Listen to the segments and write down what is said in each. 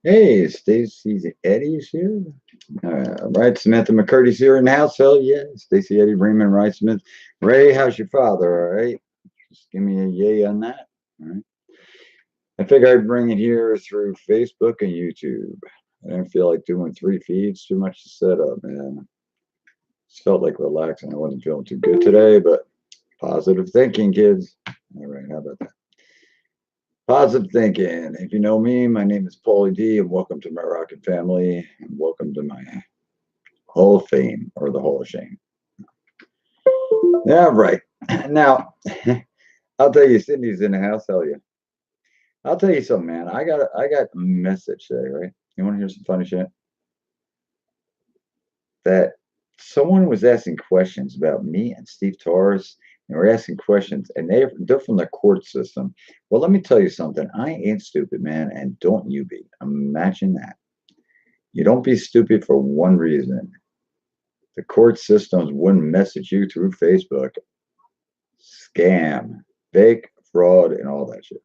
Hey, Stacy Eddie's here. Right, Samantha McCurdy's here in the house. Hell yeah, Stacy Eddie, Raymond Wright Smith. Ray, how's your father? All right, just give me a yay on that. All right. I figure I'd bring it here through Facebook and YouTube. I didn't feel like doing three feeds, too much to set up, man. Just felt like relaxing. I wasn't feeling too good today, but positive thinking, kids. All right, how about that? Positive thinking. If you know me, my name is Pauly D, and welcome to my rockin' family, and welcome to my Hall of Fame or the Hall of Shame. Yeah, right. Now, I'll tell you, Sydney's in the house. Hell yeah. I'll tell you something, man. I got a message today, right? You want to hear some funny shit? That someone was asking questions about me and Steve Torres, and we're asking questions, and they're from the court system. Well, let me tell you something. I ain't stupid, man, and don't you be. Imagine that. You don't be stupid for one reason. The court systems wouldn't message you through Facebook. Scam, fake, fraud, and all that shit.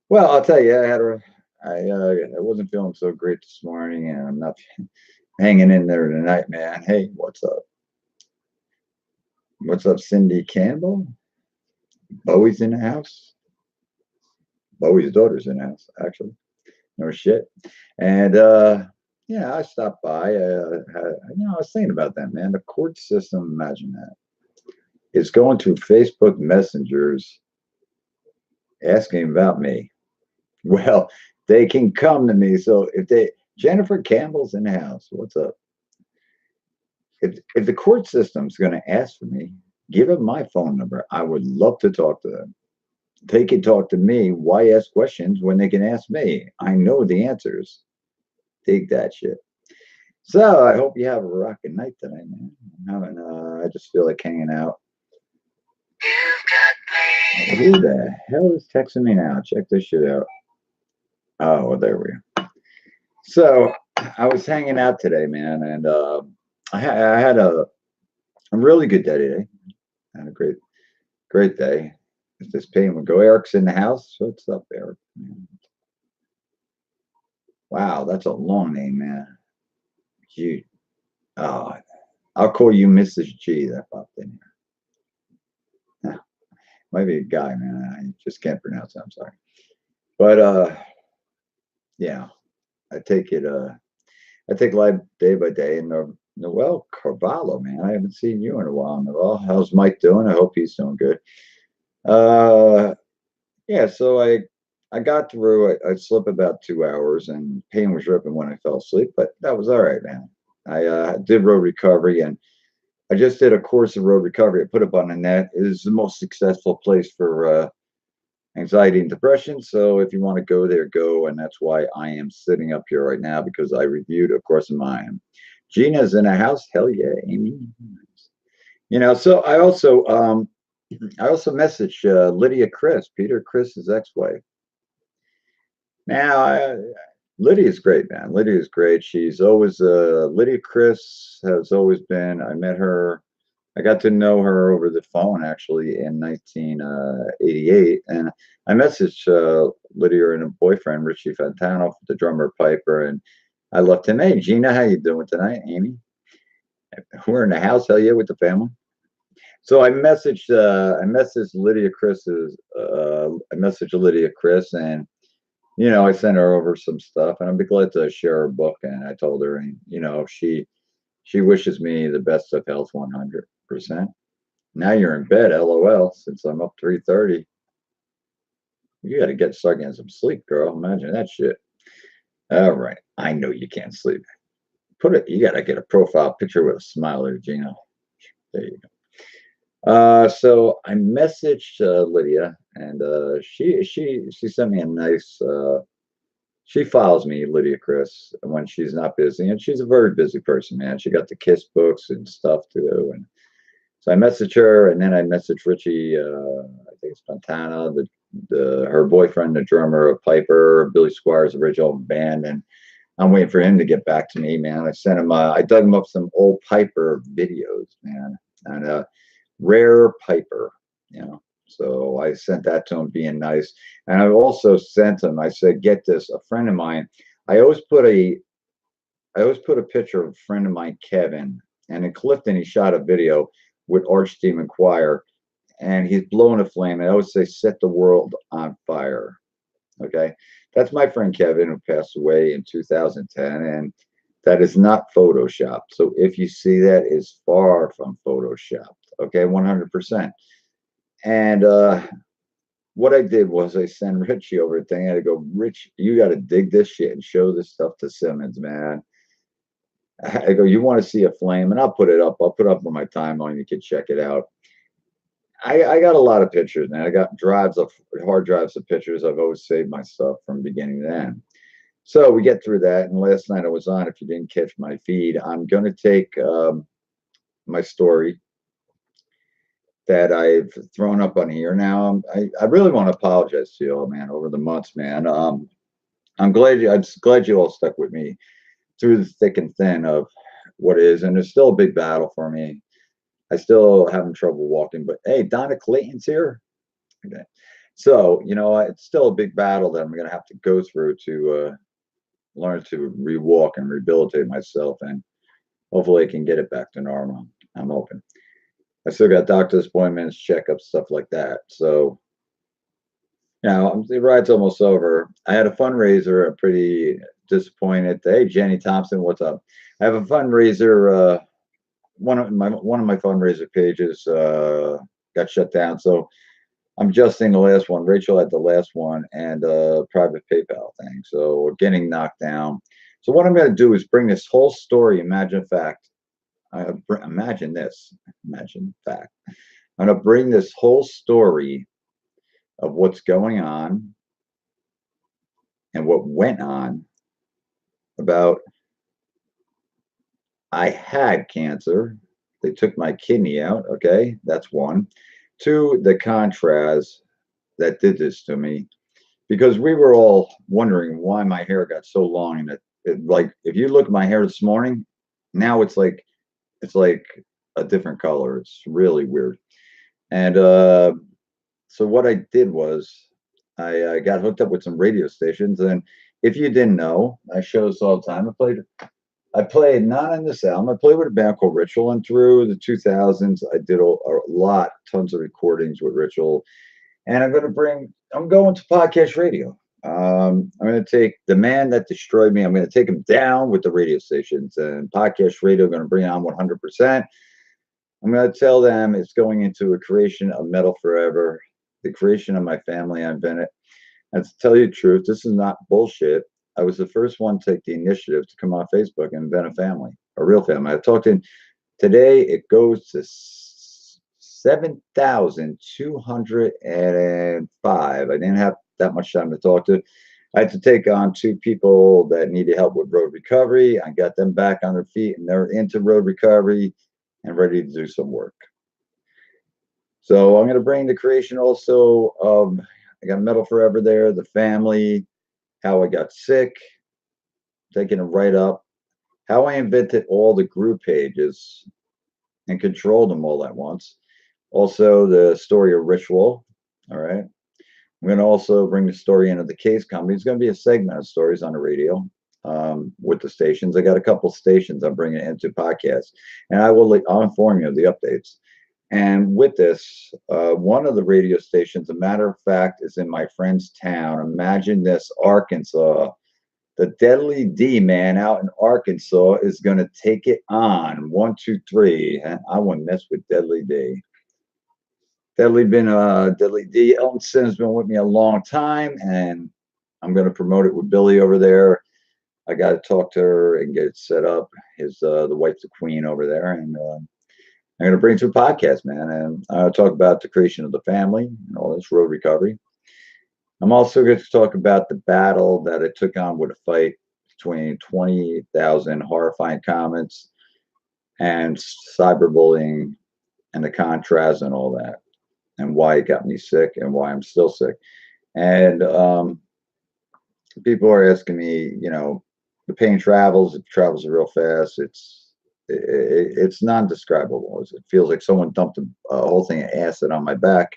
Well, I'll tell you, I wasn't feeling so great this morning, and I'm not hanging in there tonight, man. Hey, what's up? What's up, Cindy Campbell? Bowie's in the house. Bowie's daughter's in the house, actually. No shit. And yeah, I stopped by. I was thinking about that, man. The court system, imagine that. It's going to Facebook messengers asking about me. Well, they can come to me. So if they Jennifer Campbell's in the house, what's up? If the court system's going to ask for me, give them my phone number. I would love to talk to them. They can talk to me. Why ask questions when they can ask me? I know the answers. Dig that shit. So I hope you have a rocking night tonight, man. I just feel like hanging out. Who the hell is texting me now? Check this shit out. Oh, well, there we go. So I was hanging out today, man, and I had a really good day today. I had a great day. If this pain would go, Eric's in the house. What's up, Eric? Wow, that's a long name, man. Gee, oh, I'll call you Mrs. G. That popped in here. Might be a guy, man. I just can't pronounce it. I'm sorry, but yeah, I take it. I take life day by day. And Noel Carvalho, man, I haven't seen you in a while. Noel, how's Mike doing? I hope he's doing good. Uh, yeah. So I got through. I slept about 2 hours, and pain was ripping when I fell asleep, but that was all right, man. I did road recovery, and I just did a course of road recovery. I put up on the net. It is the most successful place for anxiety and depression. So if you want to go there, go. And that's why I am sitting up here right now because I reviewed A Course in Mind. Gina's in the house. Hell yeah, Amy. So I also messaged Lydia Chris, Peter Chris's ex-wife. Now, Lydia's great, man. Lydia's great. She's always Lydia Chris has always been. I met her. I got to know her over the phone actually in 1988, and I messaged Lydia and her boyfriend Richie Fantano, the drummer Piper, and I left him. Hey, Gina, how you doing tonight, Amy? We're in the house, hell yeah, with the family. So I messaged Lydia Chris's I messaged Lydia Chris, and I sent her over some stuff, and I'd be glad to share her book. And I told her, and she wishes me the best of health, 100%. Now you're in bed, LOL. Since I'm up 3:30, you got to start getting some sleep, girl. Imagine that shit. All right, I know you can't sleep. You got to get a profile picture with a smile there, Gina. There you go. So I messaged Lydia, and she sent me a nice. She follows me, Lydia Chris, when she's not busy, and she's a very busy person, man. She got the Kiss books and stuff to do, and so I messaged her, and then I messaged Richie. I think it's Fontana, her boyfriend, the drummer of Piper, Billy Squire's original band, and I'm waiting for him to get back to me, man. I sent him. I dug him up some old Piper videos, man, and rare Piper, you know. So I sent that to him, being nice, and I also sent him. I said, "Get this, a friend of mine I always put a I always put a picture of a friend of mine, Kevin, and in Clifton he shot a video with Archdemon Choir, and he's blowing a flame. I always say, "Set the world on fire." Okay, that's my friend Kevin who passed away in 2010, and that is not photoshopped. So if you see that, it's far from photoshopped. Okay, 100%. And what I did was I sent Richie over a thing. I had to go, Rich, you got to dig this shit and show this stuff to Simmons, man. I go, you want to see a flame? And I'll put it up. I'll put it up on my timeline. You can check it out. I got a lot of pictures, man. I got drives of hard drives of pictures. I've always saved my stuff from beginning to end. So we get through that. And last night I was on, if you didn't catch my feed, I'm going to take my story that I've thrown up on here. Now, I really want to apologize to you all, man, over the months, man. I'm glad you all stuck with me through the thick and thin of what is, and it's still a big battle for me. I still having trouble walking, but hey, Donna Clayton's here. Okay. So, it's still a big battle that I'm going to have to go through to learn to rewalk and rehabilitate myself, and hopefully I can get it back to normal. I'm hoping. I still got doctor's appointments, checkups, stuff like that. So, the ride's almost over. I had a fundraiser. I'm pretty disappointed. Hey, Jenny Thompson, what's up? I have a fundraiser. One of my fundraiser pages got shut down, so I'm adjusting the last one. Rachel had the last one, and private PayPal thing. So we're getting knocked down. So what I'm going to do is bring this whole story. Imagine fact. Imagine this. Imagine fact. I'm going to bring this whole story of what's going on and what went on about I had cancer. They took my kidney out. Okay, that's one. Two, the contrast that did this to me, because we were all wondering why my hair got so long, and like if you look at my hair this morning, now it's like a different color. It's really weird. And so what I did was I got hooked up with some radio stations, and if you didn't know, I show this all the time. I played not on this album. I played with a band called Ritual, and through the 2000s, I did a lot, tons of recordings with Ritual. And I'm going to podcast radio. I'm going to take the man that destroyed me. I'm going to take him down with the radio stations, and podcast radio. I'm going to bring on 100%. I'm going to tell them it's going into a creation of Metal Forever, the creation of my family. I invented. And to tell you the truth, this is not bullshit. I was the first one to take the initiative to come on Facebook and invent a family, a real family. I talked in today. It goes to 7,205. I didn't have that much time to talk to. I had to take on two people that needed help with road recovery. I got them back on their feet, and they're into road recovery and ready to do some work. So I'm going to bring the creation also of, I got Metal Forever there, the family, how I got sick, taking it right up, how I invented all the group pages and controlled them all at once. Also, the story of Ritual. All right. I'm going to also bring the story into the Case Company. It's going to be a segment of stories on the radio with the stations. I got a couple stations I'm bringing into podcasts, and I'll inform you of the updates. And with this, one of the radio stations, a matter of fact, is in my friend's town. Imagine this, Arkansas. The Deadly D, man, out in Arkansas is going to take it on. 1, 2, 3. And I wouldn't mess with Deadly D. Deadly D. Elton Sims been with me a long time, and I'm going to promote it with Billy over there. I got to talk to her and get it set up. The wife's the queen over there, and I'm going to bring it to a podcast, man, and I'll talk about the creation of the family and all this road recovery. I'm also going to talk about the battle that I took on with a fight between 20,000 horrifying comments and cyberbullying and the contrast and all that, and why it got me sick and why I'm still sick. And people are asking me, the pain travels. It travels real fast. It's non-describable. It feels like someone dumped a whole thing of acid on my back.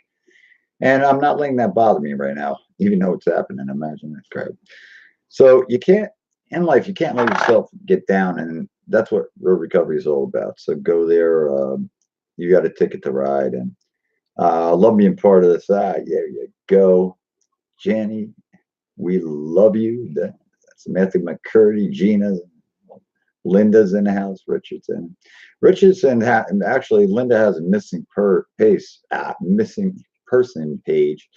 And I'm not letting that bother me right now, even though it's happening. Imagine that crap. So you can't in life, you can't let yourself get down, and that's what road recovery is all about. So go there. You got a ticket to ride, and love being part of this. Yeah, you go, Jenny. We love you. That's Matthew McCurdy, Gina, Linda's in the house. Richardson. And actually, Linda has a missing person page.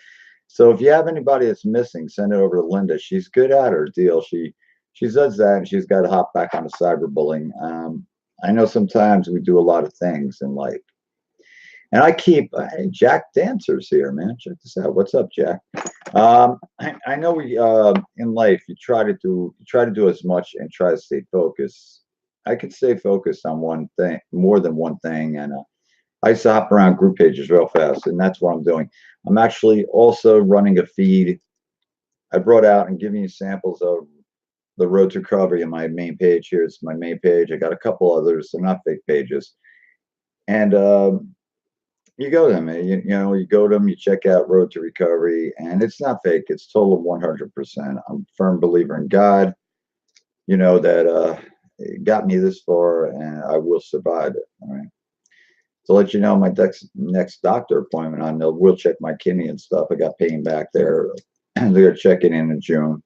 So if you have anybody that's missing, send it over to Linda. She's good at her deal. She does that, and she's got to hop back on the cyberbullying. I know sometimes we do a lot of things in life, and I keep hey, Jack Dancers here, man. Check this out. What's up, Jack? I know we in life you try to do as much and try to stay focused. I can stay focused on one thing, more than one thing, and I used to hop around group pages real fast, and that's what I'm doing. I'm actually also running a feed. I brought out and giving you samples of the Road to Recovery on my main page. Here's my main page. I got a couple others. They're not fake pages. And you go to them, you know, you go to them, you check out Road to Recovery, and it's not fake. It's total 100%. I'm a firm believer in God, you know, that it got me this far, and I will survive it. All right. To let you know, my next doctor appointment, I will check my kidney and stuff. I got pain back there. They're checking in June,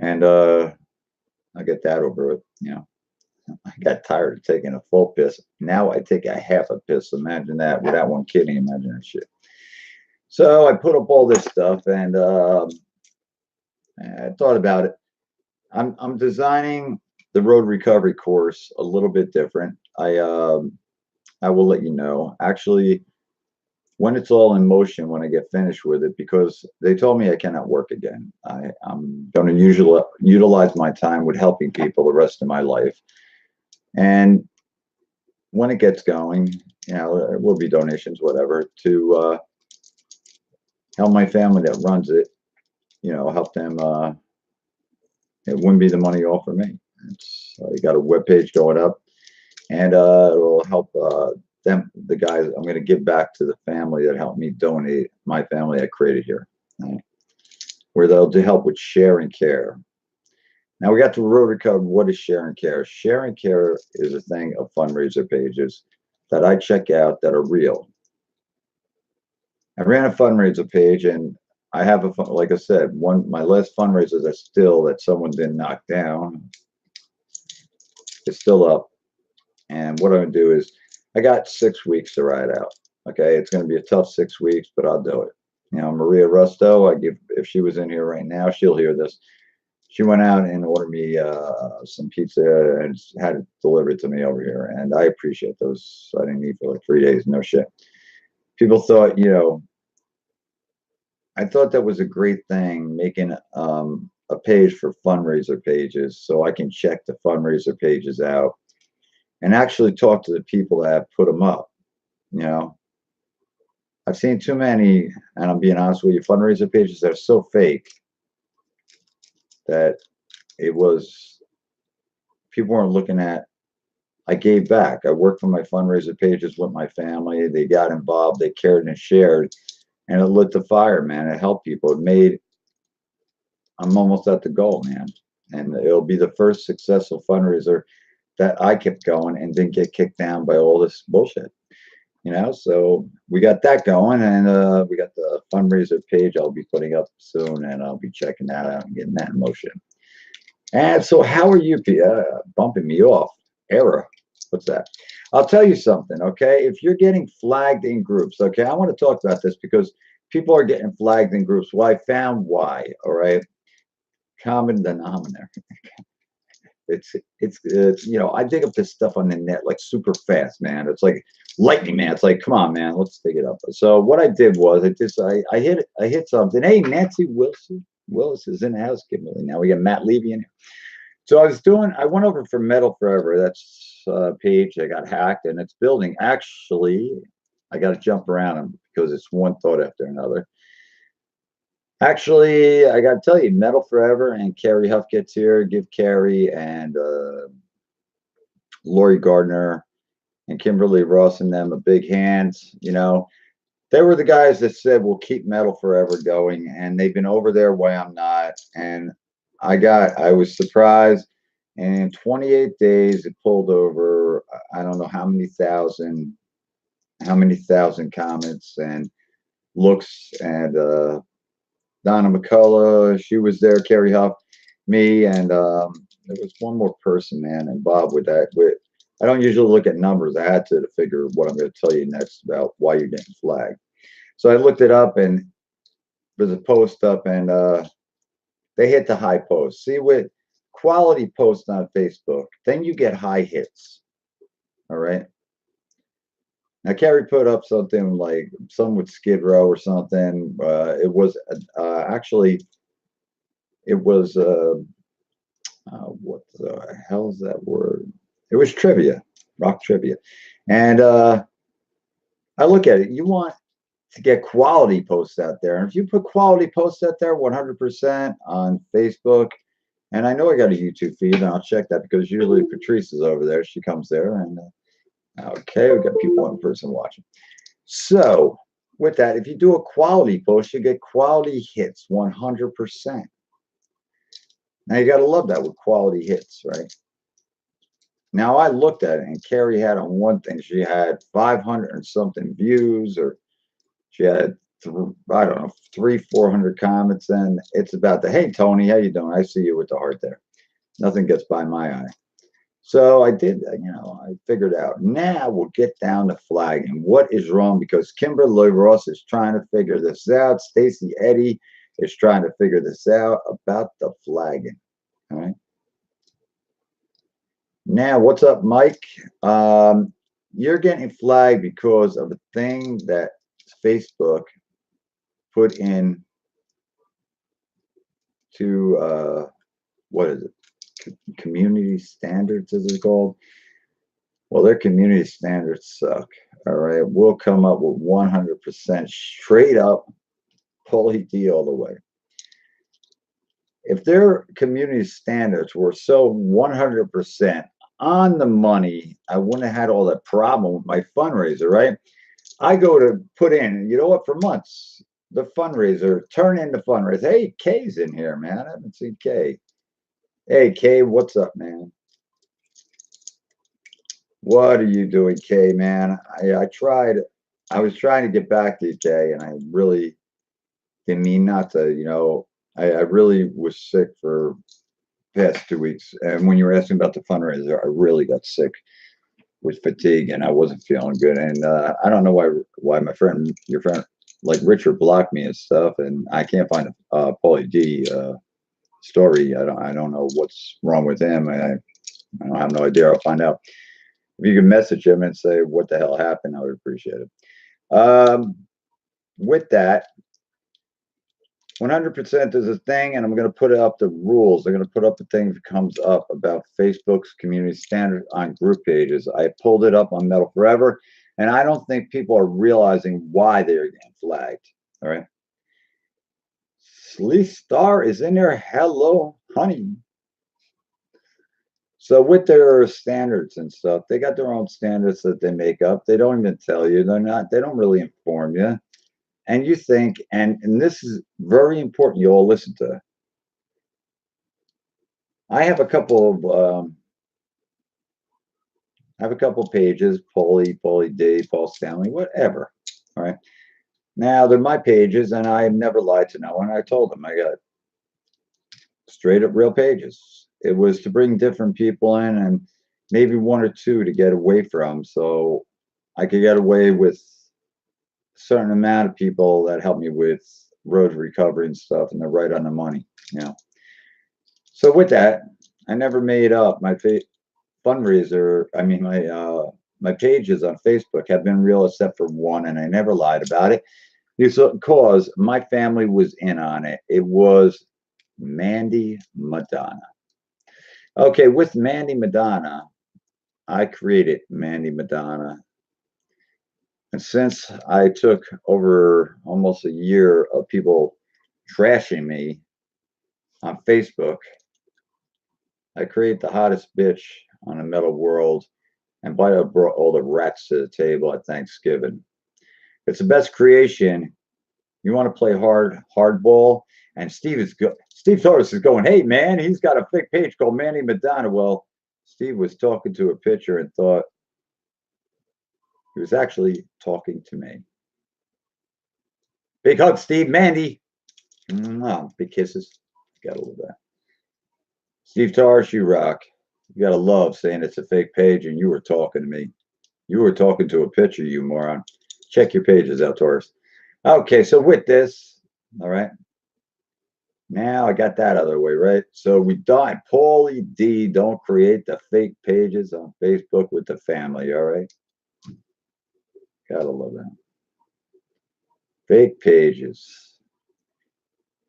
and I'll get that over with. You know, I got tired of taking a full piss. Now I take a half a piss. Imagine that without one kidney. Imagine that shit. So I put up all this stuff, and I thought about it. I'm designing the road recovery course a little bit different. I will let you know. Actually, when it's all in motion, when I get finished with it, because they told me I cannot work again. I'm going to utilize my time with helping people the rest of my life. And when it gets going, you know, there will be donations, whatever, to help my family that runs it, you know, help them. It wouldn't be the money all for me. I got a webpage going up, and it will help them, the guys. I'm going to give back to the family that helped me donate my family I created here, right? Where they'll do help with share and care. Now we got to road recovery. What is share and care? Share and care is a thing of fundraiser pages that I check out that are real. I ran a fundraiser page, and I have like I said, my last fundraiser that someone didn't knock down. It's still up. And what I'm gonna do is I got 6 weeks to ride out. Okay, it's gonna be a tough 6 weeks, but I'll do it. You know, Maria Rusto, if she was in here right now, she'll hear this. She went out and ordered me some pizza and had it delivered to me over here, and I appreciate those. I didn't eat for like 3 days, no shit. People thought, you know, I thought that was a great thing, making a page for fundraiser pages so I can check the fundraiser pages out and actually talk to the people that have put them up. You know, I've seen too many, and I'm being honest with you, fundraiser pages that are so fake that people weren't looking at. I gave back. I worked for my fundraiser pages with my family. They got involved, they cared and shared, and it lit the fire, man. It helped people. I'm almost at the goal, man. And it'll be the first successful fundraiser that I kept going and didn't get kicked down by all this bullshit. You know, so we got that going, and we got the fundraiser page I'll be putting up soon, and I'll be checking that out and getting that in motion. And so, how are you bumping me off? Error. What's that? I'll tell you something, okay? If you're getting flagged in groups, okay, I want to talk about this because people are getting flagged in groups. Well, I found why, all right? Common denominator. It's you know, I dig up this stuff on the net like super fast, man. It's like lightning, man. It's like, come on, man, let's dig it up. So what I did was I hit something. Hey, Nancy Willis is in the house, Kimberly. Now we got Matt Levy in here. So I went over for Metal Forever. That's a page that got hacked, and it's building. Actually, I got to jump around them because it's one thought after another. Actually, I got to tell you, Metal Forever and Carrie Huff gets here. Give Carrie and Lori Gardner and Kimberly Ross and them a big hand. You know, they were the guys that said we'll keep Metal Forever going, and they've been over there while I'm not. And I was surprised. And in 28 days, it pulled over, I don't know how many thousand comments and looks. And Donna McCullough, she was there, Carrie Huff, me, and there was one more person, man, involved with that. I don't usually look at numbers. I had to figure what I'm going to tell you next about why you're getting flagged. So I looked it up, and there's a post up, and they hit the high post. See, with quality posts on Facebook, then you get high hits. All right. Now, Carrie put up something like some with Skid Row or something. It was actually, it was, what the hell is that word? It was trivia, rock trivia. And I look at it, you want to get quality posts out there. And if you put quality posts out there 100% on Facebook, and I know I got a YouTube feed, and I'll check that because usually Patrice is over there. She comes there, and okay, we got people in person watching. So with that, if you do a quality post, you get quality hits 100%. Now you got to love that with quality hits, right? Now I looked at it, and Carrie had on one thing, she had 500 and something views, or she had I don't know, 400 comments, and it's about the, hey Tony, how you doing? I see you with the heart there. Nothing gets by my eye. So I did, I figured out. Now we'll get down to flagging. What is wrong? Because Kimberly Ross is trying to figure this out. Stacey Eddy is trying to figure this out about the flagging. All right. Now, what's up, Mike? You're getting flagged because of a thing that Facebook put in to, what is it? Community standards, is it called? Well, their community standards suck. All right. We'll come up with 100% straight up Pauly D all the way. If their community standards were so 100% on the money, I wouldn't have had all that problem with my fundraiser, right? I go to put in, you know what, for months, the fundraiser, turn in the fundraiser. Hey, Kay's in here, man. I haven't seen Kay. Hey, Kay, what's up, man? What are you doing, Kay, man? I tried. I was trying to get back to you, Kay, and I really didn't mean not to. I really was sick for past 2 weeks, and when you were asking about the fundraiser, I really got sick with fatigue, and I wasn't feeling good. And I don't know why your friend, like Richard, blocked me and stuff, and I can't find a Pauly D story. I don't know what's wrong with him. I have no idea. I'll find out. If you can message him and say what the hell happened, I would appreciate it. With that, 100% is a thing, and I'm going to put up the rules. I'm going to put up the thing that comes up about Facebook's community standard on group pages. I pulled it up on Metal Forever, and I don't think people are realizing why they're getting flagged. All right. Lee Star is in there. Hello, honey. So with their standards and stuff, they got their own standards that they make up. They don't even tell you. They don't really inform you. And you think, and this is very important, you all listen to. I have a couple of pages, Pauly D, Paul Stanley, whatever. All right. Now they're my pages, and I never lied to no one. I told them I got straight up real pages. It was to bring different people in, and maybe one or two to get away from, so I could get away with a certain amount of people that help me with road recovery and stuff, and they're right on the money. So with that, I never made up my fundraiser. I mean, my pages on Facebook have been real except for one, and I never lied about it because my family was in on it. It was Mandy Madonna. Okay, with Mandy Madonna, I created Mandy Madonna. And since I took over almost a year of people trashing me on Facebook, I create the hottest bitch on the metal world, and I brought all the rats to the table at Thanksgiving. It's the best creation. You want to play hardball? And Steve Torres is going, hey man, he's got a fake page called Mandy Madonna. Well, Steve was talking to a picture and thought he was actually talking to me. Big hug, Steve. Mandy. Big kisses. Got a little bit. Steve Torres, you rock. You gotta love saying it's a fake page and you were talking to me. You were talking to a picture, you moron. Check your pages out, Torres. Okay, so with this, all right. Now I got that other way, right? So we died. Pauly D, don't create the fake pages on Facebook with the family, all right? Gotta love that. Fake pages.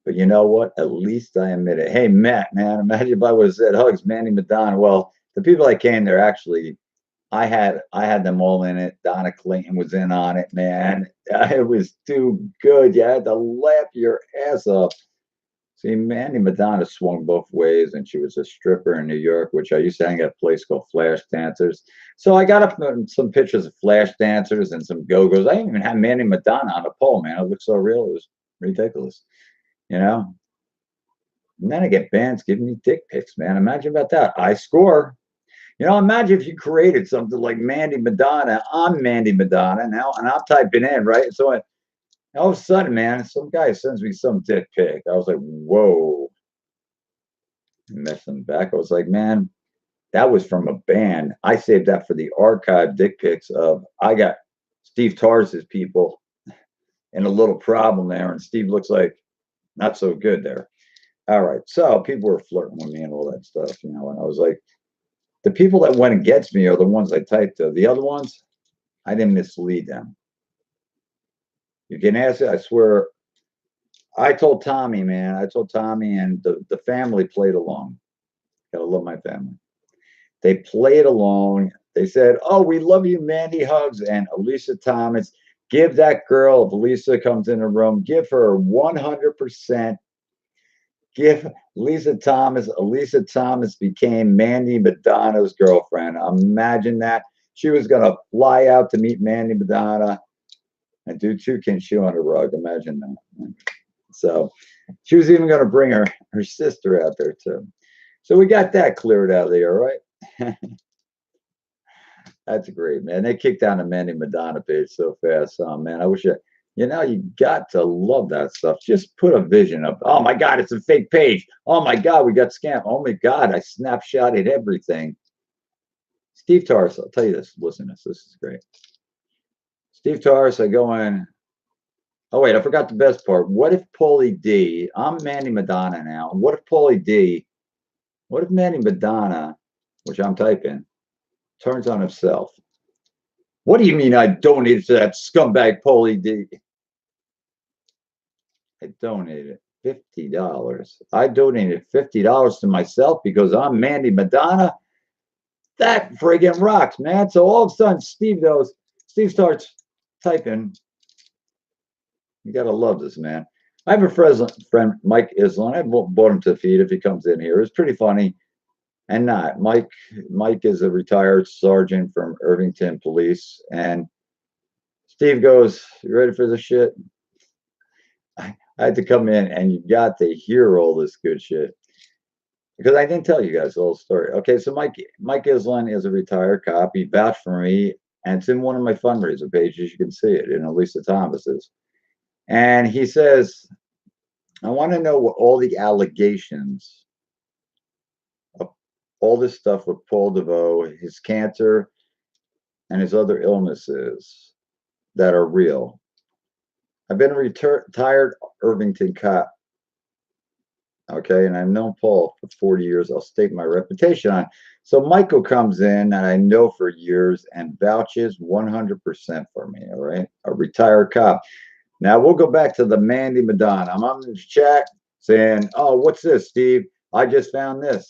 But you know what? At least I admit it. Hey, Matt, man, imagine if I would have said hugs, Mandy Madonna. Well, the people that came there actually, I had them all in it. Donna Clayton was in on it, man. It was too good. You had to laugh your ass off. See, Mandy Madonna swung both ways, and she was a stripper in New York, which I used to hang at a place called Flash Dancers. So I got up some pictures of Flash Dancers and some Go-Go's. I didn't even have Mandy Madonna on the pole, man. It looked so real. It was ridiculous, you know? And then I get bands giving me dick pics, man. Imagine about that. I score. You know, imagine if you created something like Mandy Madonna. I'm Mandy Madonna now, and I'm typing in, right? So all of a sudden, man, some guy sends me some dick pic. I was like, whoa. Messing back. I was like, man, that was from a band. I saved that for the archive dick pics of I got Steve Tars's people and a little problem there, and Steve looks like not so good there. All right. So people were flirting with me and all that stuff, you know, and I was like, the people that went against me are the ones I typed to. The other ones, I didn't mislead them. You can ask it. I swear, I told Tommy, man. I told Tommy, and the family played along. Gotta love my family. They played along. They said, "Oh, we love you, Mandy hugs." And Elisa Thomas, give that girl, if Elisa comes in the room, give her 100%. Give Lisa Thomas. Elisa Thomas became Mandy Madonna's girlfriend. Imagine that. She was gonna fly out to meet Mandy Madonna and do two can shoe on the rug. Imagine that. So she was even going to bring her sister out there too. So we got that cleared out of there, right? That's great, man. They kicked down the Mandy Madonna page so fast. Oh man, I wish you know, you got to love that stuff. Just put a vision up. Oh my God, it's a fake page. Oh my God, we got scammed. Oh my God, I snapshotted everything. Steve Tars, I'll tell you this. Listen to this. This is great. Steve Tars, I go in. Oh wait, I forgot the best part. What if Pauly D? I'm Mandy Madonna now. What if Pauly D? What if Mandy Madonna, which I'm typing, turns on himself? What do you mean I donated to that scumbag Pauly D? I donated $50. I donated $50 to myself because I'm Mandy Madonna. That friggin' rocks, man. So all of a sudden, Steve starts typing. You gotta love this, man. I have a friend, Mike Island. I bought him to the feed if he comes in here. It's pretty funny. And not Mike is a retired sergeant from Irvington Police. And Steve goes, "You ready for this shit?" I had to come in and you got to hear all this good shit. Because I didn't tell you guys the whole story. Okay, so Mike Island is a retired cop. He vouched for me, and it's in one of my fundraiser pages. You can see it in Elisa Thomas's. And he says, I want to know what all the allegations of all this stuff with Paul DeVoe, his cancer, and his other illnesses that are real. I've been a retired Irvington cop, okay, and I've known Paul for 40 years. I'll stake my reputation on. So Michael comes in, and I know for years, and vouches 100% for me, all right? A retired cop. Now, we'll go back to the Mandy Madonna. I'm on the chat saying, oh, what's this, Steve? I just found this.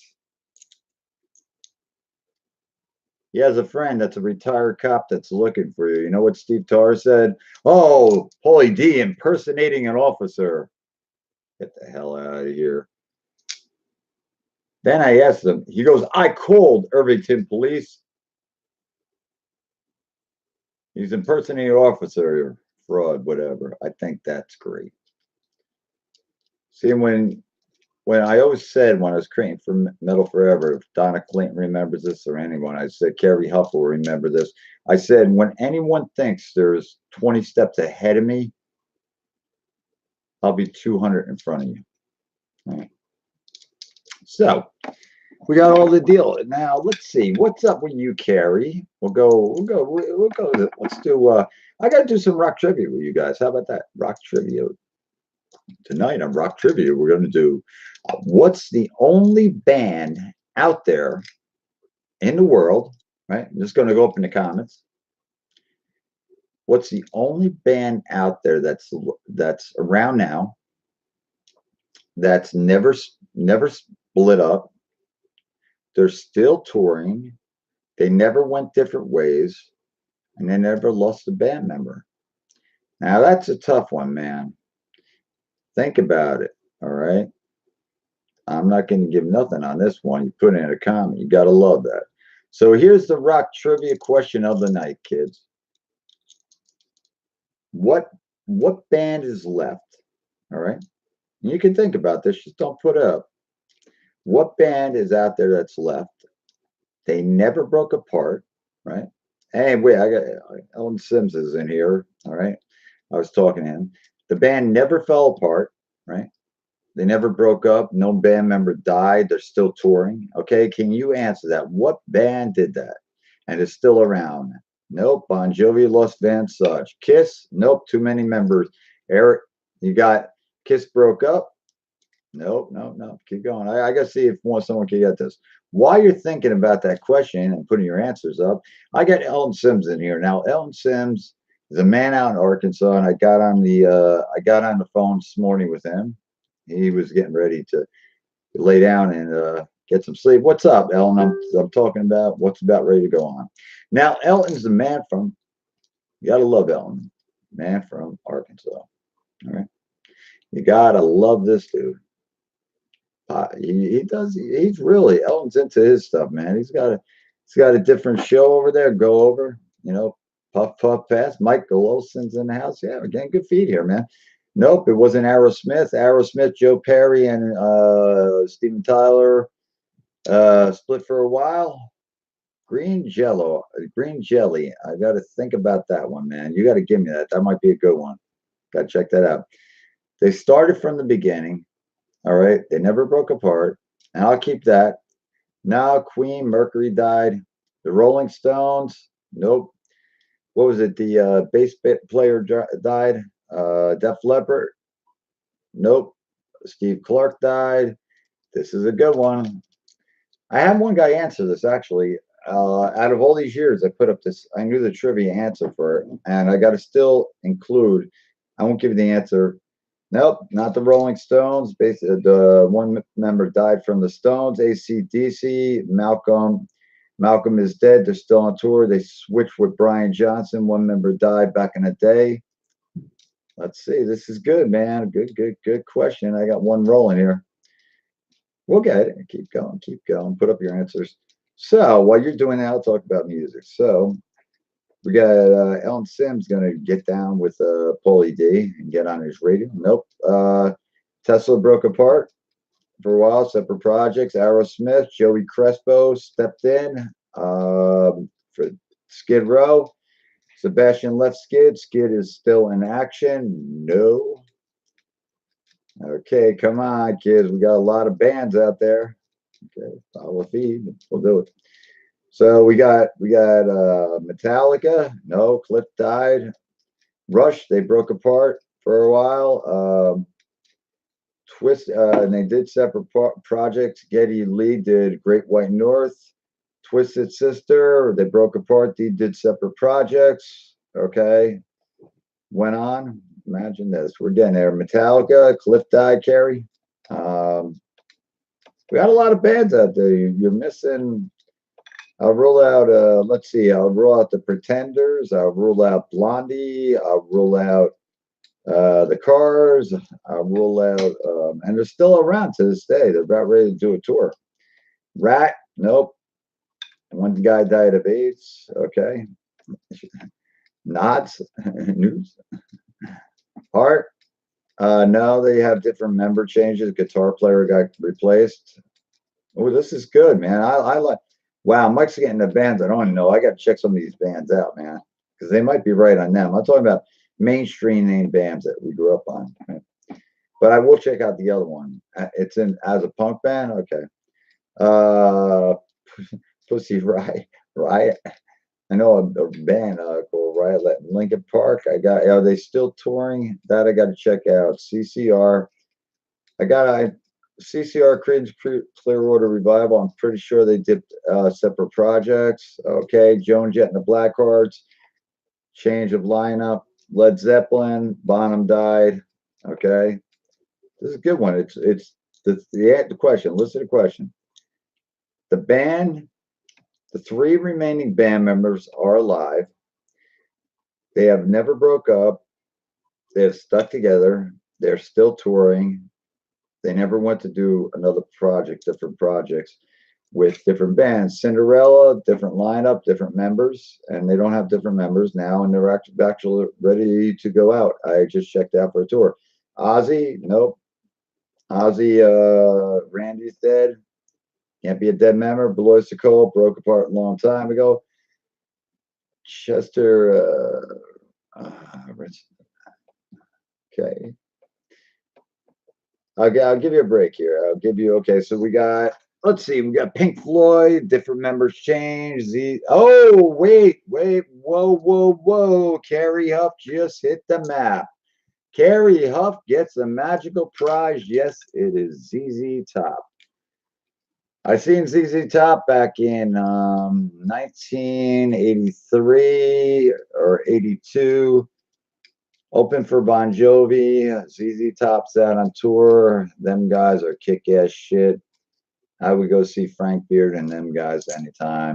He has a friend that's a retired cop that's looking for you. You know what Steve Tarr said? Oh, Pauly D impersonating an officer. Get the hell out of here. Then I asked him, he goes, I called Irvington Police. He's impersonating an officer, fraud, whatever. I think that's great. See, when I always said when I was creating for Metal Forever, if Donna Clinton remembers this or anyone, I said Carrie Huff will remember this. I said when anyone thinks there's 20 steps ahead of me, I'll be 200 in front of you. All right. So we got all the deal. Now let's see what's up with you, Carrie. We'll go. Let's do. I got to do some rock trivia with you guys. How about that? Rock trivia tonight on Rock Trivia. We're going to do what's the only band out there in the world, right? I'm just going to go up in the comments. What's the only band out there that's around now that's never split up? They're still touring. They never went different ways, and they never lost a band member. Now that's a tough one, man. Think about it. All right. I'm not going to give nothing on this one. You put in a comment. You got to love that. So here's the rock trivia question of the night, kids. What band is left? All right. You can think about this. Just don't put it up. What band is out there that's left? They never broke apart, right? Hey, wait, I got Ellen Sims is in here. All right. I was talking to him. The band never fell apart, right? They never broke up. No band member died. They're still touring. Okay, can you answer that? What band did that and is still around? Nope. Bon Jovi lost Van Such. Kiss? Nope. Too many members. Eric, you got Kiss broke up? Nope. No. Keep going. I got to see if someone can get this. While you're thinking about that question and putting your answers up, I got Ellen Sims in here. Now, Ellen Sims is a man out in Arkansas, and I got on the phone this morning with him. He was getting ready to lay down and get some sleep. What's up, Ellen? I'm talking about what's about ready to go on. Now, Elton's the man from, you got to love Elton, man from Arkansas. All right. You got to love this dude. He's really, Elton's into his stuff, man. He's got a different show over there. Go over, puff, puff, pass. Michael Olson's in the house. Yeah, we're getting good feed here, man. Nope, it wasn't Aerosmith. Aerosmith, Joe Perry, and Steven Tyler split for a while. Green Jelly. I got to think about that one, man. You got to give me that. That might be a good one. Got to check that out. They started from the beginning. All right. They never broke apart. And I'll keep that. Now, Queen, Mercury died. The Rolling Stones, nope. What was it? The bass player died. Def Leppard, nope. Steve Clark died. This is a good one. I had one guy answer this actually. Out of all these years, I put up this. I knew the trivia answer for it, and I got to still include. I won't give you the answer. Nope, not the Rolling Stones. Basically, the one member died from the Stones. AC/DC. Malcolm is dead. They're still on tour. They switched with Brian Johnson. One member died back in the day. Let's see. This is good, man. Good question. I got one rolling here. We'll get it. Keep going. Put up your answers. So while you're doing that, I'll talk about music. So we got Ellen Sims going to get down with Pauly D and get on his radio. Nope. Tesla broke apart for a while. Separate projects. Aerosmith, Joey Crespo stepped in for Skid Row. Sebastian left Skid. Skid is still in action. No. Okay, come on, kids. We got a lot of bands out there. Okay, follow the feed. We'll do it. So we got Metallica. No, Cliff died. Rush, they broke apart for a while. Twist, and they did separate projects. Geddy Lee did Great White North. Twisted Sister, they broke apart. They did separate projects. Okay, went on. Imagine this. We're getting there. Metallica, Cliff died, Carrie. We got a lot of bands out there. You're missing. I'll rule out. Let's see. I'll rule out the Pretenders. I'll rule out Blondie. I'll rule out the Cars. I'll rule out, and they're still around to this day. They're about ready to do a tour. Rat, nope. One guy died of AIDS. Okay. Nods, news. Heart, No, they have different member changes. Guitar player got replaced. Oh, this is good, man. I like. Wow, Mike's getting the bands. I don't know. I got to check some of these bands out, man, because they might be right on them. I'm talking about mainstream name bands that we grew up on. Right? But I will check out the other one. It's in as a punk band. Okay. Uh, Pussy Riot. I know a band called Riot Lincoln Park. Are they still touring? That I got to check out. CCR. I got a CCR Creedence Clearwater Revival. I'm pretty sure they did separate projects. Okay, Joan Jett and the Blackhearts. Change of lineup. Led Zeppelin. Bonham died. Okay, this is a good one. It's the question. Listen to the question. The band, the three remaining band members are alive. They have never broke up. They have stuck together. They're still touring. They never went to do another project, different projects with different bands. Cinderella, different lineup, different members, and they don't have different members now, and they're actually ready to go out. I just checked out for a tour. Ozzy, nope. Ozzy, Randy's dead. Can't be a dead member. Below Cole broke apart a long time ago. Chester, okay. I'll give you a break here. I'll give you, okay, so we got, let's see, we got Pink Floyd, different members change. Wait, whoa. Carrie Huff just hit the map. Carrie Huff gets a magical prize. Yes, it is ZZ Top. I seen ZZ Top back in 1983 or 82. Open for Bon Jovi. ZZ Top's out on tour. Them guys are kick-ass shit. I would go see Frank Beard and them guys anytime.